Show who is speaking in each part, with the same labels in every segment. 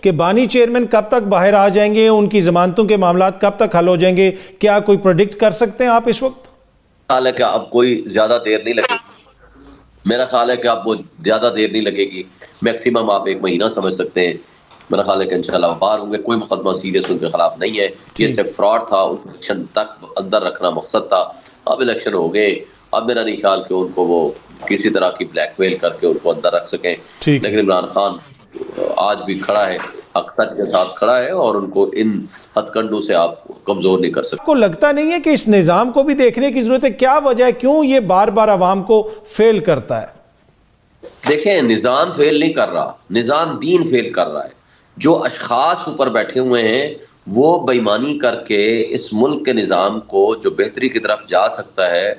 Speaker 1: کہ بانی چیئرمین کب تک باہر آ جائیں گے، ان کی ضمانتوں کے معاملات کب تک حل ہو جائیں گے، کیا کوئی پریڈکٹ کر سکتے ہیں آپ اس وقت؟
Speaker 2: خیال ہے کہ اب کوئی زیادہ دیر نہیں لگے گی، میرا خیال ہے کہ اب وہ زیادہ دیر نہیں لگے گی، میکسیمم آپ 1 مہینہ سمجھ سکتے ہیں۔ میرا خیال ہے کہ انشاءاللہ باہر ہوں گے، کوئی مقدمہ سیریس ان کے خلاف نہیں ہے، یہ صرف فراڈ تھا، الیکشن تک اندر رکھنا مقصد تھا۔ اب الیکشن ہو گئے، اب میرا نہیں خیال کہ ان کو وہ کسی طرح کی بلیک میل کر کے ان کو اندر رکھ سکیں، لیکن عمران خان آج بھی کھڑا ہے، حق سچ کے ساتھ کھڑا ہے، اور ان کو ان ہتھ کنڈوں سے آپ کمزور نہیں کر سکتے۔
Speaker 1: آپ کو لگتا نہیں ہے کہ اس نظام کو بھی دیکھنے کی ضرورت ہے؟ کیا وجہ ہے کیوں یہ بار بار عوام کو فیل کرتا ہے؟
Speaker 2: دیکھیں، نظام فیل نہیں کر رہا، نظام دین فیل کر رہا ہے۔ جو اشخاص اوپر بیٹھے ہوئے ہیں وہ بےایمانی کر کے اس ملک کے نظام کو جو بہتری کی طرف جا سکتا ہے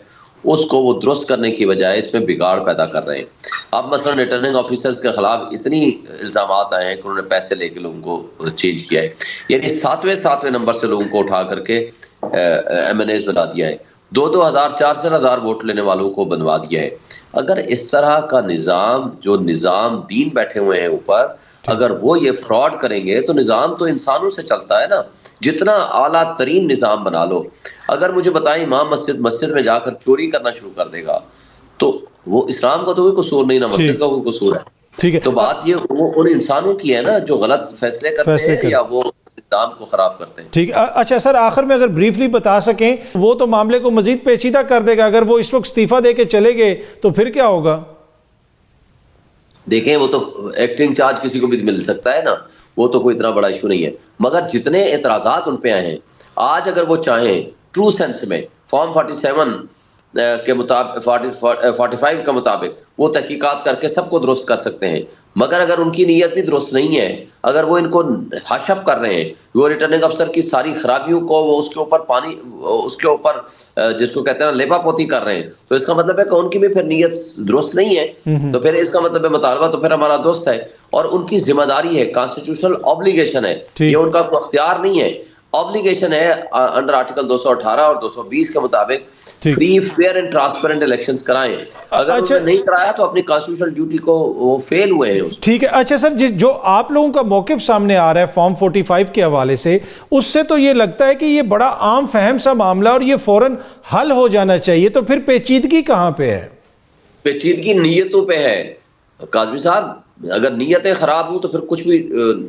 Speaker 2: اس کو وہ درست کرنے کی بجائے اس میں بگاڑ پیدا کر رہے ہیں۔ اب مثلا ریٹرننگ آفیسرز کے خلاف اتنی الزامات آئے ہیں کہ انہوں نے پیسے لے کے لوگوں کو چینج کیا ہے، یعنی 7ویں نمبر سے لوگوں کو اٹھا کر کے ایم این ایز بنا دیا ہے، 2,000 4,000 ووٹ لینے والوں کو بنوا دیا ہے۔ اگر اس طرح کا نظام، جو نظام دین بیٹھے ہوئے ہیں اوپر، اگر وہ یہ فراڈ کریں گے تو نظام تو انسانوں سے چلتا ہے نا، جتنا اعلیٰ ترین نظام بنا لو، اگر مجھے بتائیں امام مسجد میں جا کر چوری کرنا شروع کر دے گا تو وہ اسلام کا تو کوئی قصور نہیں، نہ مسجد کا کوئی قصور ہے۔ تو بات یہ وہ ان انسانوں کی ہے نا جو غلط فیصلے کرتے ہیں یا وہ نظام کو خراب کرتے ہیں۔
Speaker 1: ٹھیک، اچھا سر، آخر میں اگر بریفلی بتا سکیں، وہ تو معاملے کو مزید پیچیدہ کر دے گا، اگر وہ اس وقت استعفیٰ دے کے چلے گئے تو پھر کیا ہوگا؟
Speaker 2: دیکھیں، وہ تو ایکٹنگ چارج کسی کو بھی مل سکتا ہے نا، وہ تو کوئی اتنا بڑا ایشو نہیں ہے، مگر جتنے اعتراضات ان پہ آئے ہیں آج، اگر وہ چاہیں ٹرو سینس میں فارم 47 کے مطابق 45 کے مطابق وہ تحقیقات کر کے سب کو درست کر سکتے ہیں، مگر اگر ان کی نیت بھی درست نہیں ہے، اگر وہ ان کو حشب کر رہے ہیں، وہ ریٹرننگ افسر کی ساری خرابیوں کو وہ اس کے اوپر پانی، اس کے اوپر جس کو کہتے ہیں لیپا پوتی کر رہے ہیں، تو اس کا مطلب ہے کہ ان کی بھی پھر نیت درست نہیں ہے، تو پھر اس کا مطلب ہے مطالبہ تو پھر ہمارا دوست ہے، اور ان کی ذمہ داری ہے، کانسٹیٹیوشنل اوبلیگیشن ہے، یہ ان کا اختیار نہیں ہے، اوبلیگیشن ہے انڈر آرٹیکل 218 اور 220 کے مطابق free fair and transparent elections کرائیں۔ اگر انہوں نے نہیں کرایا تو اپنی کانسٹیٹیوشنل ڈیوٹی کو وہ فیل ہوئے ہیں۔
Speaker 1: ٹھیک ہے، اچھا سر، جو آپ لوگوں کا موقف سامنے آ رہا ہے فارم 45 کے حوالے سے، اس سے تو یہ لگتا ہے کہ یہ بڑا عام فہم سا معاملہ اور یہ فوراً حل ہو جانا چاہیے، تو پھر پیچیدگی کہاں پہ ہے؟
Speaker 2: پیچیدگی نیتوں پہ ہے کاظمی صاحب، اگر نیتیں خراب ہوں تو پھر کچھ بھی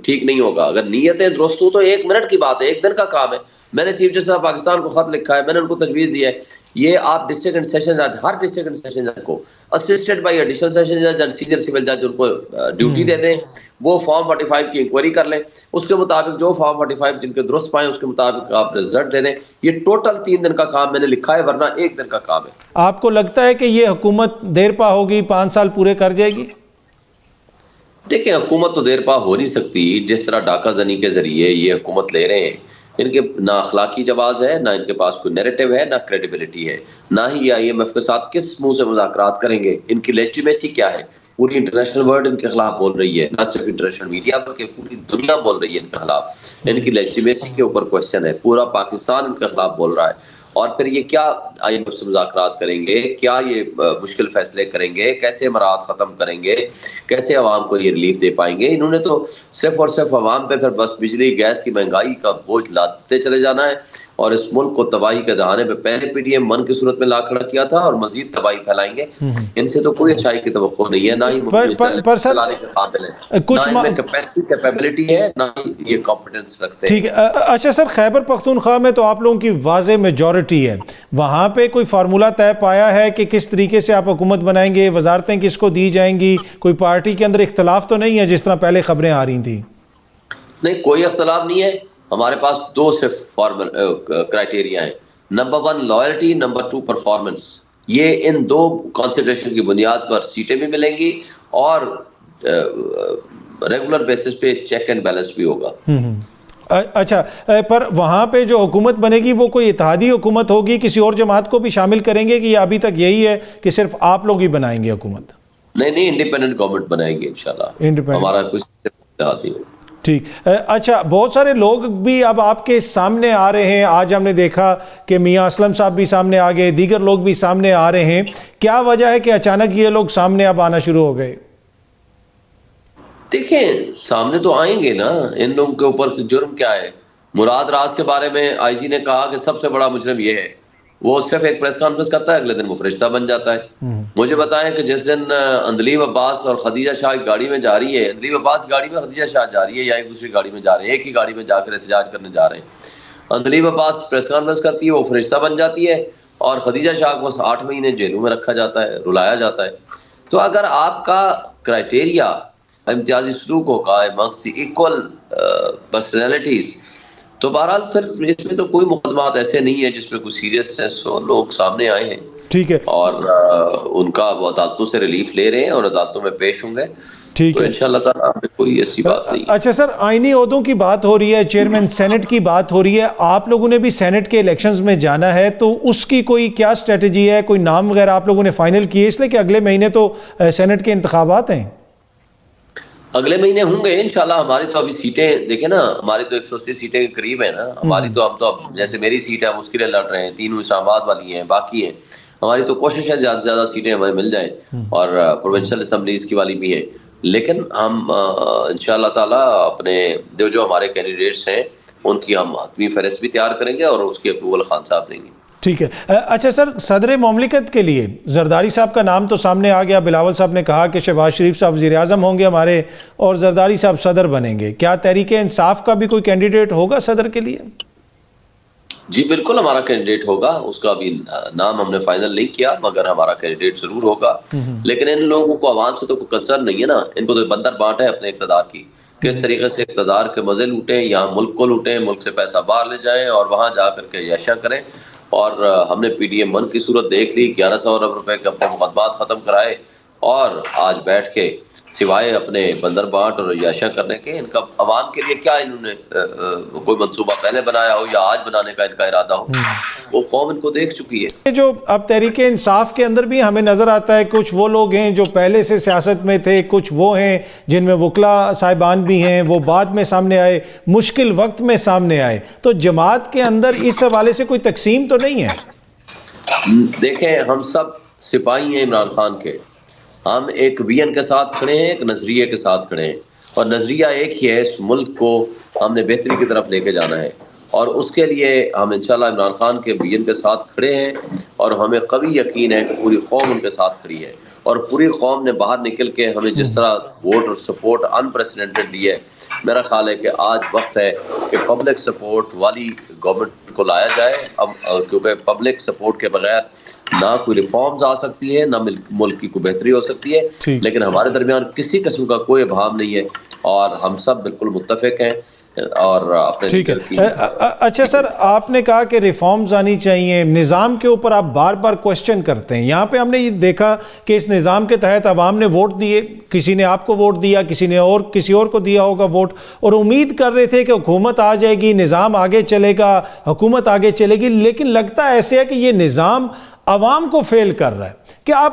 Speaker 2: ٹھیک نہیں ہوگا، اگر نیتیں درست ہوں تو 1 منٹ کی بات ہے، 1 دن کا کام ہے۔ میں نے چیف جسٹس آف پاکستان کو خط لکھا ہے، میں نے ان کو تجویز دیا ہے، یہ آپ ڈسٹرکٹ اینڈ سیشن جج، ہر ڈسٹرکٹ اینڈ سیشن جج کو اسسٹڈ بائی ایڈیشنل سیشن جج اینڈ سینئر سول جج ان کو ڈیوٹی دے دیں، وہ فارم 45 کی انکوائری کر لیں، اس کے مطابق جو فارم 45 جن کے درست پائیں اس کے مطابق آپ رزلٹ دے دیں۔ یہ ٹوٹل 3 دن کا کام میں نے لکھا ہے، ورنہ 1 دن کا کام ہے۔
Speaker 1: آپ کو لگتا ہے کہ یہ حکومت دیر پا ہوگی، 5 سال پورے کر جائے گی؟
Speaker 2: دیکھیں، حکومت تو دیر پا ہو نہیں سکتی، جس طرح ڈاکہ زنی کے ذریعے یہ حکومت لے رہے ہیں، ان کے نہ اخلاقی جواز ہے، نہ ان کے پاس کوئی نیریٹو ہے، نہ کریڈیبلٹی ہے، نہ ہی یہ IMF کے ساتھ کس منہ سے مذاکرات کریں گے، ان کی لیجٹیمیسی کیا ہے؟ پوری انٹرنیشنل ورلڈ ان کے خلاف بول رہی ہے، نہ صرف انٹرنیشنل میڈیا بلکہ پوری دنیا بول رہی ہے ان کے خلاف، ان کی لیجٹیمیسی کے اوپر کوشچن ہے، پورا پاکستان ان کے خلاف بول رہا ہے، اور پھر یہ کیا IMF سے مذاکرات کریں گے، کیا یہ مشکل فیصلے کریں گے، کیسے امارات ختم کریں گے، کیسے عوام کو یہ ریلیف دے پائیں گے؟ انہوں نے تو صرف اور صرف عوام پہ پھر بس بجلی گیس کی مہنگائی کا بوجھ لاتے چلے جانا ہے، اور اس ملک کو تباہی کے دہانے پہ پہلے PTM من کی صورت میں لا کھڑا کیا تھا، اور مزید تباہی پھیلائیں گے۔ ان سے تو کوئی اچھائی کی توقع نہیں ہے، نہ ہی چلانے کے قابل ہیں، نہ ان میں کیپیبلٹی ہے، نہ ہی یہ کمپیٹنس رکھتے ہیں۔
Speaker 1: ٹھیک ہے، اچھا سر، خیبر پختونخوا میں تو آپ لوگوں کی واضح میجورٹی ہے، وہاں پہ کوئی فارمولہ طے پایا ہے کہ کس طریقے سے آپ حکومت بنائیں گے، وزارتیں کس کو دی جائیں گی؟ کوئی پارٹی کے اندر اختلاف تو نہیں ہے جس طرح پہلے خبریں آ رہی تھیں؟
Speaker 2: نہیں، کوئی اختلاف نہیں ہے، ہمارے پاس 2 صرف کرائٹیریا ہیں، نمبر 1 لائلٹی، نمبر 2 پرفارمنس، یہ ان 2 کنسیڈریشن کی بنیاد پر سیٹیں بھی ملیں گی، اور ریگولر بیسس پہ چیک اینڈ بیلنس بھی ہوگا۔
Speaker 1: اچھا، پر وہاں پہ جو حکومت بنے گی وہ کوئی اتحادی حکومت ہوگی، کسی اور جماعت کو بھی شامل کریں گے کہ یہ ابھی تک یہی ہے کہ صرف آپ لوگ ہی بنائیں گے حکومت؟
Speaker 2: نہیں، انڈیپینڈنٹ گورنمنٹ بنائیں گے انشاءاللہ، ہمارا کچھ اتحادی ہو۔
Speaker 1: ٹھیک، اچھا، بہت سارے لوگ بھی اب آپ کے سامنے آ رہے ہیں، آج ہم نے دیکھا کہ میاں اسلم صاحب بھی سامنے آ گئے، دیگر لوگ بھی سامنے آ رہے ہیں، کیا وجہ ہے کہ اچانک یہ لوگ سامنے اب آنا شروع ہو گئے؟
Speaker 2: دیکھیں سامنے تو آئیں گے نا، ان لوگوں کے اوپر جرم کیا ہے؟ مراد راز کے بارے میں آئی جی نے کہا کہ سب سے بڑا مجرم یہ ہے، وہ صرف ایک پریس کانفرنس کرتا ہے، اگلے دن وہ فرشتہ بن جاتا ہے۔ مجھے بتائیں کہ جس دن اندلیب عباس اور خدیجہ شاہ کی گاڑی میں جا رہی ہے، اندلیب عباس کی گاڑی میں خدیجہ شاہ جا رہی ہے یا ایک دوسری گاڑی میں جا رہے ہیں، ایک ہی گاڑی میں جا کر احتجاج کرنے جا رہے ہیں، اندلیب عباس پریس کانفرنس کرتی ہے، وہ فرشتہ بن جاتی ہے، اور خدیجہ شاہ کو 8 مہینے جیلوں میں رکھا جاتا ہے، رلایا جاتا ہے۔ تو اگر آپ کا کرائٹیریا امتیازی سلوک ہوگا amongst the equal personalities، تو بہرحال پھر اس میں تو کوئی مقدمات ایسے نہیں ہے جس میں کوئی سیریسنس ہو، لوگ سامنے آئے ہیں
Speaker 1: ٹھیک ہے،
Speaker 2: اور ان کا وہ عدالتوں سے ریلیف لے رہے ہیں اور عدالتوں میں پیش ہوں گے،
Speaker 1: ٹھیک
Speaker 2: تو
Speaker 1: ہے۔
Speaker 2: انشاءاللہ تعالیٰ ہمیں کوئی ایسی بات نہیں ہے۔
Speaker 1: اچھا سر، آئینی عہدوں کی بات ہو رہی ہے، چیئرمین سینٹ کی بات ہو رہی ہے، آپ لوگوں نے بھی سینٹ کے الیکشنز میں جانا ہے، تو اس کی کوئی کیا اسٹریٹجی ہے؟ کوئی نام وغیرہ آپ لوگوں نے فائنل کیے؟ اس لیے کہ اگلے مہینے تو سینٹ کے انتخابات ہیں۔
Speaker 2: اگلے مہینے ہوں گے انشاءاللہ۔ ہماری تو ابھی سیٹیں دیکھیں نا، ہماری تو 180 سیٹیں کے قریب ہیں نا ہماری، تو ہم تو اب جیسے میری سیٹ ہے ہم اس کے لیے لڑ رہے ہیں، 3 اسلام آباد والی ہیں، باقی ہیں، ہماری تو کوشش ہے زیادہ سے زیادہ سیٹیں ہمیں مل جائیں، اور پروونشل اسمبلیز کی والی بھی ہے، لیکن ہم انشاءاللہ تعالی اپنے جو ہمارے کینڈیڈیٹس ہیں ان کی ہم حتمی فہرست بھی تیار کریں گے اور اس کی اپروول خان صاحب دیں گے۔
Speaker 1: ٹھیک ہے۔ اچھا سر، صدر مملکت کے لیے زرداری صاحب کا نام تو سامنے آ گیا، بلاول صاحب نے کہا کہ شہباز شریف صاحب وزیر اعظم ہوں گے ہمارے اور زرداری صاحب صدر بنیں گے، کیا تحریک انصاف کا بھی کوئی کینڈیڈیٹ ہوگا صدر کے لیے؟
Speaker 2: جی بالکل ہمارا کینڈیڈیٹ ہوگا، اس کا بھی نام ہم نے فائنل نہیں کیا، مگر ہمارا کینڈیڈیٹ ضرور ہوگا، لیکن ان لوگوں کو عوام سے تو کوئی کنسرن نہیں ہے نا، ان کو تو بندر بانٹ ہے اپنے اقتدار کی، کس طریقے سے اقتدار کے مزے لوٹیں، یہاں ملک کو لوٹیں، ملک سے پیسہ باہر لے جائیں اور وہاں جا کر کے عیاشیاں کریں۔ اور ہم نے پی ڈی ایم 1 کی صورت دیکھ لی، 1100 ارب روپے کے اپنے مقدمات ختم کرائے، اور آج بیٹھ کے سوائے اپنے بندر بانٹ اور عیاشیاں کرنے کے، ان کا عوام کے لیے کیا انہوں نے کوئی منصوبہ پہلے بنایا ہو یا آج بنانے کا ان کا ارادہ ہو، وہ قوم ان کو دیکھ چکی ہے۔
Speaker 1: جو اب تحریک انصاف کے اندر بھی ہمیں نظر آتا ہے، کچھ وہ لوگ ہیں جو پہلے سے سیاست میں تھے، کچھ وہ ہیں جن میں وکلا صاحبان بھی ہیں، وہ بعد میں سامنے آئے، مشکل وقت میں سامنے آئے، تو جماعت کے اندر اس حوالے سے کوئی تقسیم تو نہیں ہے؟
Speaker 2: دیکھیں ہم سب سپاہی ہیں عمران خان کے، ہم ایک ویژن کے ساتھ کھڑے ہیں، ایک نظریے کے ساتھ کھڑے ہیں، اور نظریہ ایک ہی ہے، اس ملک کو ہم نے بہتری کی طرف لے کے جانا ہے، اور اس کے لیے ہم انشاءاللہ عمران خان کے ویژن کے ساتھ کھڑے ہیں، اور ہمیں قوی یقین ہے کہ پوری قوم ان کے ساتھ کھڑی ہے، اور پوری قوم نے باہر نکل کے ہمیں جس طرح ووٹ اور سپورٹ انپریسیڈنٹڈ دی ہے، میرا خیال ہے کہ آج وقت ہے کہ پبلک سپورٹ والی گورنمنٹ کو لایا جائے، کیونکہ پبلک سپورٹ کے بغیر نہ کوئی ریفارمز آ سکتی ہے، نہ ملک کی کوئی بہتری ہو سکتی ہے، لیکن ہمارے درمیان کسی قسم کا کوئی ابہام نہیں ہے، اور ہم سب بالکل متفق ہیں اور اپنے
Speaker 1: ٹھیک ہے۔ اچھا سر، آپ نے کہا کہ ریفارمز آنی چاہیے، نظام کے اوپر آپ بار بار کوشچن کرتے ہیں، یہاں پہ ہم نے یہ دیکھا کہ اس نظام کے تحت عوام نے ووٹ دیے، کسی نے آپ کو ووٹ دیا، کسی نے اور کسی اور کو دیا ہوگا ووٹ، اور امید کر رہے تھے کہ حکومت آ جائے گی، نظام آگے چلے گا، حکومت آگے چلے گی، لیکن لگتا ایسے ہے کہ یہ نظام عوام کو فیل کر رہا ہے۔ کہ آپ